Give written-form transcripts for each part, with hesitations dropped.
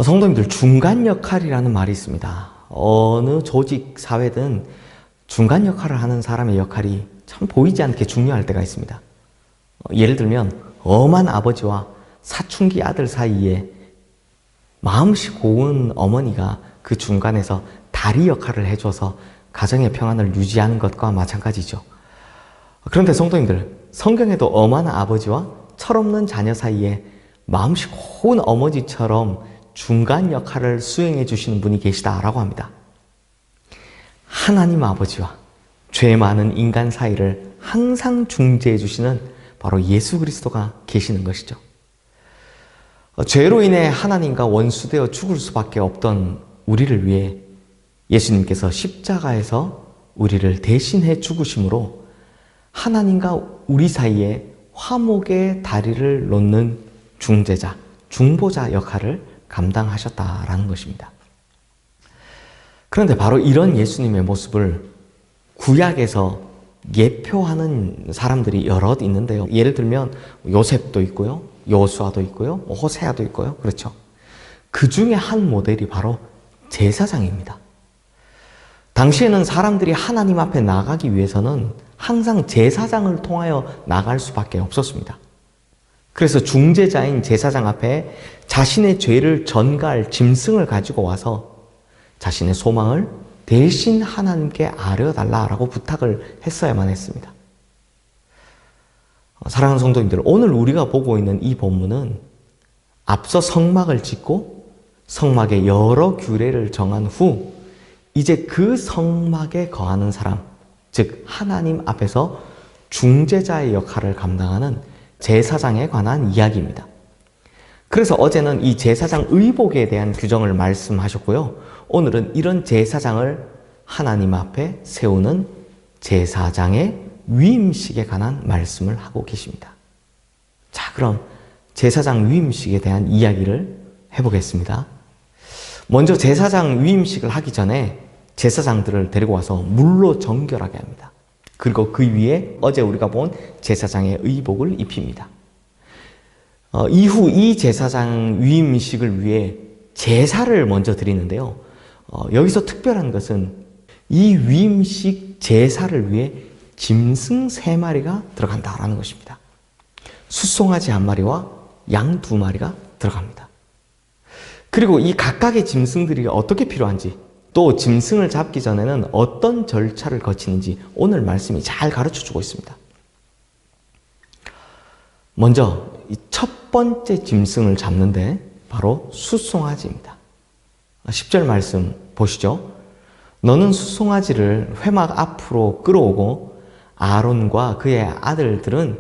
성도님들, 중간 역할이라는 말이 있습니다. 어느 조직, 사회든 중간 역할을 하는 사람의 역할이 참 보이지 않게 중요할 때가 있습니다. 예를 들면 엄한 아버지와 사춘기 아들 사이에 마음씨 고운 어머니가 그 중간에서 다리 역할을 해줘서 가정의 평안을 유지하는 것과 마찬가지죠. 그런데 성도님들, 성경에도 엄한 아버지와 철없는 자녀 사이에 마음씨 고운 어머니처럼 중간 역할을 수행해 주시는 분이 계시다라고 합니다. 하나님 아버지와 죄 많은 인간 사이를 항상 중재해 주시는 바로 예수 그리스도가 계시는 것이죠. 죄로 인해 하나님과 원수되어 죽을 수밖에 없던 우리를 위해 예수님께서 십자가에서 우리를 대신해 죽으심으로 하나님과 우리 사이에 화목의 다리를 놓는 중재자, 중보자 역할을 감당하셨다라는 것입니다. 그런데 바로 이런 예수님의 모습을 구약에서 예표하는 사람들이 여럿 있는데요. 예를 들면 요셉도 있고요, 여호수아도 있고요, 호세아도 있고요. 그렇죠. 그 중에 한 모델이 바로 제사장입니다. 당시에는 사람들이 하나님 앞에 나가기 위해서는 항상 제사장을 통하여 나갈 수밖에 없었습니다. 그래서 중재자인 제사장 앞에 자신의 죄를 전가할 짐승을 가지고 와서 자신의 소망을 대신 하나님께 아뢰어달라고 부탁을 했어야만 했습니다. 사랑하는 성도님들, 오늘 우리가 보고 있는 이 본문은 앞서 성막을 짓고 성막의 여러 규례를 정한 후 이제 그 성막에 거하는 사람, 즉 하나님 앞에서 중재자의 역할을 감당하는 제사장에 관한 이야기입니다. 그래서 어제는 이 제사장 의복에 대한 규정을 말씀하셨고요. 오늘은 이런 제사장을 하나님 앞에 세우는 제사장의 위임식에 관한 말씀을 하고 계십니다. 자, 그럼 제사장 위임식에 대한 이야기를 해보겠습니다. 먼저 제사장 위임식을 하기 전에 제사장들을 데리고 와서 물로 정결하게 합니다. 그리고 그 위에 어제 우리가 본 제사장의 의복을 입힙니다. 이후 이 제사장 위임식을 위해 제사를 먼저 드리는데요. 여기서 특별한 것은 이 위임식 제사를 위해 짐승 3마리가 들어간다라는 것입니다. 숫송아지 1마리와 양 2마리가 들어갑니다. 그리고 이 각각의 짐승들이 어떻게 필요한지, 또 짐승을 잡기 전에는 어떤 절차를 거치는지 오늘 말씀이 잘 가르쳐주고 있습니다. 먼저 첫 번째 짐승을 잡는데 바로 숫송아지입니다. 10절 말씀 보시죠. 너는 숫송아지를 회막 앞으로 끌어오고 아론과 그의 아들들은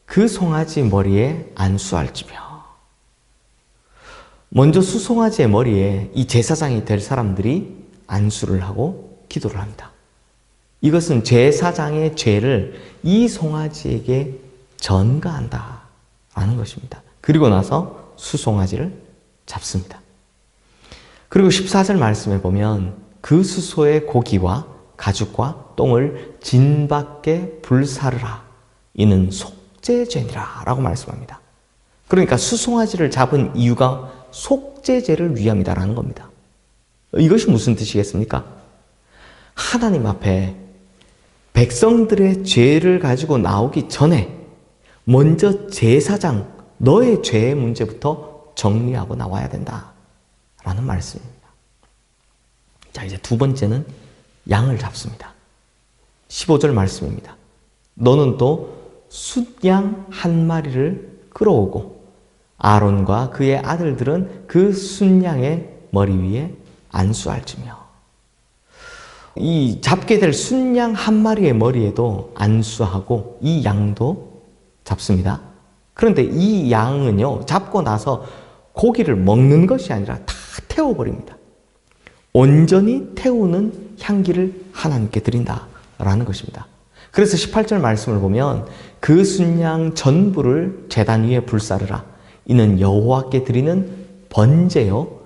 그 송아지 머리에 안수할지며. 먼저 숫송아지의 머리에 이 제사장이 될 사람들이 안수를 하고 기도를 합니다. 이것은 제사장의 죄를 이 송아지에게 전가한다라는 것입니다. 그리고 나서 숫송아지를 잡습니다. 그리고 14절 말씀에 보면 그 수소의 고기와 가죽과 똥을 진 밖에 불사르라. 이는 속죄죄니라 라고 말씀합니다. 그러니까 숫송아지를 잡은 이유가 속죄죄를 위함이다라는 겁니다. 이것이 무슨 뜻이겠습니까? 하나님 앞에 백성들의 죄를 가지고 나오기 전에 먼저 제사장, 너의 죄의 문제부터 정리하고 나와야 된다라는 말씀입니다. 자, 이제 두 번째는 양을 잡습니다. 15절 말씀입니다. 너는 또 숫양 1마리를 끌어오고 아론과 그의 아들들은 그 숫양의 머리 위에 안수할지며. 이 잡게 될 숫양 1마리의 머리에도 안수하고 이 양도 잡습니다. 그런데 이 양은요, 잡고 나서 고기를 먹는 것이 아니라 다 태워버립니다. 온전히 태우는 향기를 하나님께 드린다라는 것입니다. 그래서 18절 말씀을 보면 그 숫양 전부를 제단 위에 불사르라. 이는 여호와께 드리는 번제요.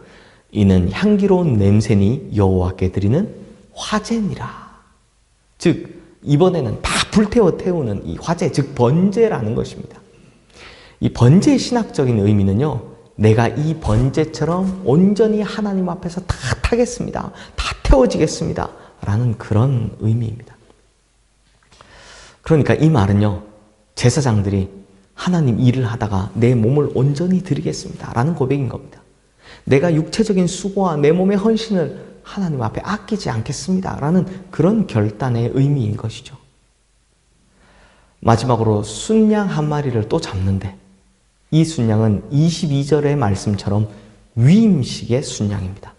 이는 향기로운 냄새니 여호와께 드리는 화제니라. 즉 이번에는 다 불태워 태우는 이 화제, 즉 번제라는 것입니다. 이 번제의 신학적인 의미는요, 내가 이 번제처럼 온전히 하나님 앞에서 다 타겠습니다. 다 태워지겠습니다. 라는 그런 의미입니다. 그러니까 이 말은요, 제사장들이 하나님 일을 하다가 내 몸을 온전히 드리겠습니다. 라는 고백인 겁니다. 내가 육체적인 수고와 내 몸의 헌신을 하나님 앞에 아끼지 않겠습니다. 라는 그런 결단의 의미인 것이죠. 마지막으로 순양 한 마리를 또 잡는데 이 순양은 22절의 말씀처럼 위임식의 순양입니다.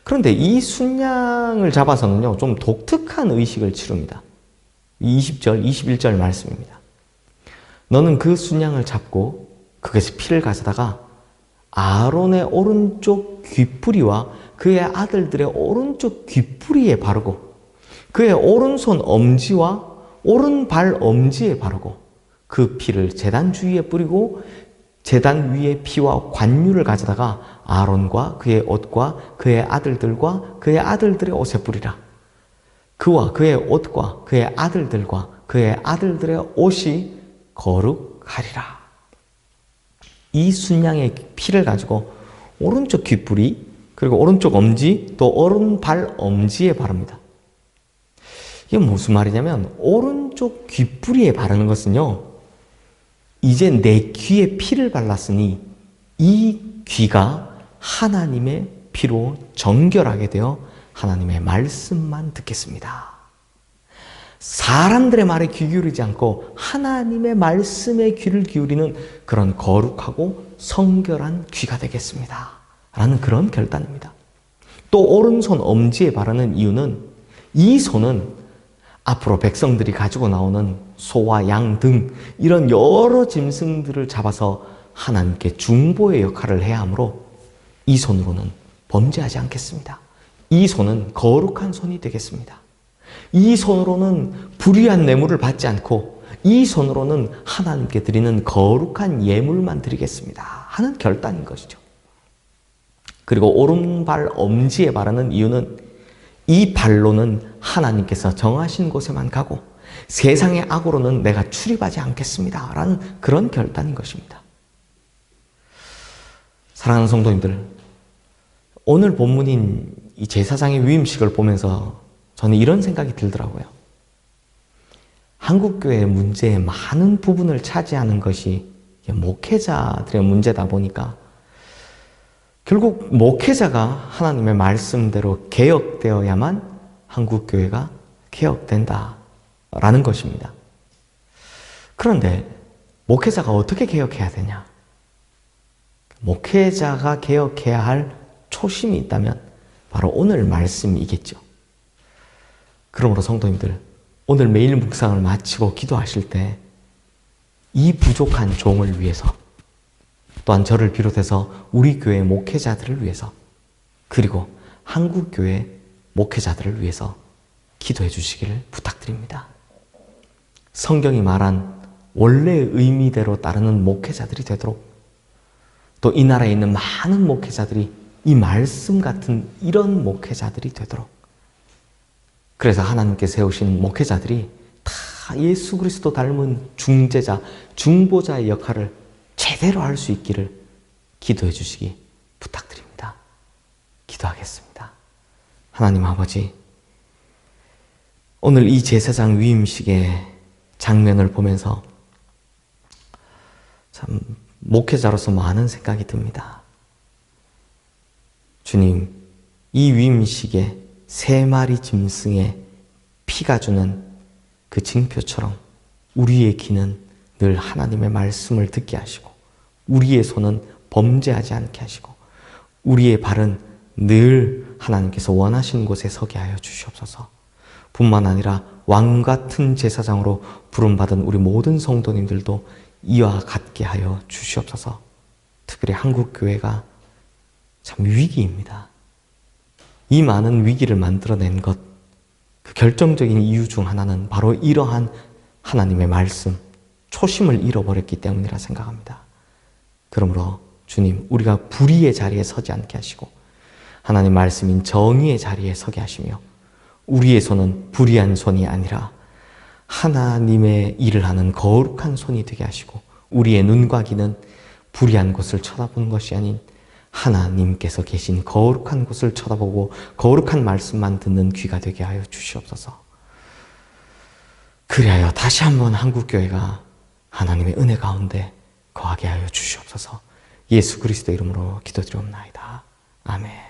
그런데 이 순양을 잡아서는요, 좀 독특한 의식을 치릅니다. 20절, 21절 말씀입니다. 너는 그 순양을 잡고 그것의 피를 가져다가 아론의 오른쪽 귀뿌리와 그의 아들들의 오른쪽 귀뿌리에 바르고 그의 오른손 엄지와 오른발 엄지에 바르고 그 피를 제단 주위에 뿌리고 제단 위에 피와 관유를 가져다가 아론과 그의 옷과 그의 아들들과 그의 아들들의 옷에 뿌리라. 그와 그의 옷과 그의 아들들과 그의 아들들의 옷이 거룩하리라. 이 순양의 피를 가지고 오른쪽 귀뿌리 그리고 오른쪽 엄지 또 오른발 엄지에 바릅니다. 이게 무슨 말이냐면 오른쪽 귀뿌리에 바르는 것은요, 이제 내 귀에 피를 발랐으니 이 귀가 하나님의 피로 정결하게 되어 하나님의 말씀만 듣겠습니다. 사람들의 말에 귀 기울이지 않고 하나님의 말씀에 귀를 기울이는 그런 거룩하고 성결한 귀가 되겠습니다. 라는 그런 결단입니다. 또 오른손 엄지에 바르는 이유는 이 손은 앞으로 백성들이 가지고 나오는 소와 양 등 이런 여러 짐승들을 잡아서 하나님께 중보의 역할을 해야 하므로 이 손으로는 범죄하지 않겠습니다. 이 손은 거룩한 손이 되겠습니다. 이 손으로는 불의한 뇌물을 받지 않고 이 손으로는 하나님께 드리는 거룩한 예물만 드리겠습니다. 하는 결단인 것이죠. 그리고 오른발 엄지에 바르는 이유는 이 발로는 하나님께서 정하신 곳에만 가고 세상의 악으로는 내가 출입하지 않겠습니다. 라는 그런 결단인 것입니다. 사랑하는 성도님들, 오늘 본문인 이 제사장의 위임식을 보면서 저는 이런 생각이 들더라고요. 한국교회의 문제의 많은 부분을 차지하는 것이 목회자들의 문제다 보니까 결국 목회자가 하나님의 말씀대로 개혁되어야만 한국교회가 개혁된다라는 것입니다. 그런데 목회자가 어떻게 개혁해야 되냐? 목회자가 개혁해야 할 초심이 있다면 바로 오늘 말씀이겠죠. 그러므로 성도님들, 오늘 매일 묵상을 마치고 기도하실 때 이 부족한 종을 위해서 또한 저를 비롯해서 우리 교회 목회자들을 위해서 그리고 한국교회 목회자들을 위해서 기도해 주시기를 부탁드립니다. 성경이 말한 원래의 의미대로 따르는 목회자들이 되도록 또 이 나라에 있는 많은 목회자들이 이 말씀 같은 이런 목회자들이 되도록 그래서 하나님께 세우신 목회자들이 다 예수 그리스도 닮은 중재자, 중보자의 역할을 제대로 할 수 있기를 기도해 주시기 부탁드립니다. 기도하겠습니다. 하나님 아버지, 오늘 이 제사장 위임식의 장면을 보면서 참 목회자로서 많은 생각이 듭니다. 주님, 이 위임식에 3마리 짐승의 피가 주는 그 징표처럼 우리의 귀는 늘 하나님의 말씀을 듣게 하시고 우리의 손은 범죄하지 않게 하시고 우리의 발은 늘 하나님께서 원하시는 곳에 서게 하여 주시옵소서. 뿐만 아니라 왕같은 제사장으로 부름받은 우리 모든 성도님들도 이와 같게 하여 주시옵소서. 특별히 한국교회가 참 위기입니다. 이 많은 위기를 만들어낸 것, 그 결정적인 이유 중 하나는 바로 이러한 하나님의 말씀, 초심을 잃어버렸기 때문이라 생각합니다. 그러므로 주님, 우리가 불의의 자리에 서지 않게 하시고 하나님 말씀인 정의의 자리에 서게 하시며 우리의 손은 불의한 손이 아니라 하나님의 일을 하는 거룩한 손이 되게 하시고 우리의 눈과 귀는 불의한 곳을 쳐다보는 것이 아닌 하나님께서 계신 거룩한 곳을 쳐다보고 거룩한 말씀만 듣는 귀가 되게 하여 주시옵소서. 그리하여 다시 한번 한국교회가 하나님의 은혜 가운데 거하게 하여 주시옵소서. 예수 그리스도 이름으로 기도드리옵나이다. 아멘.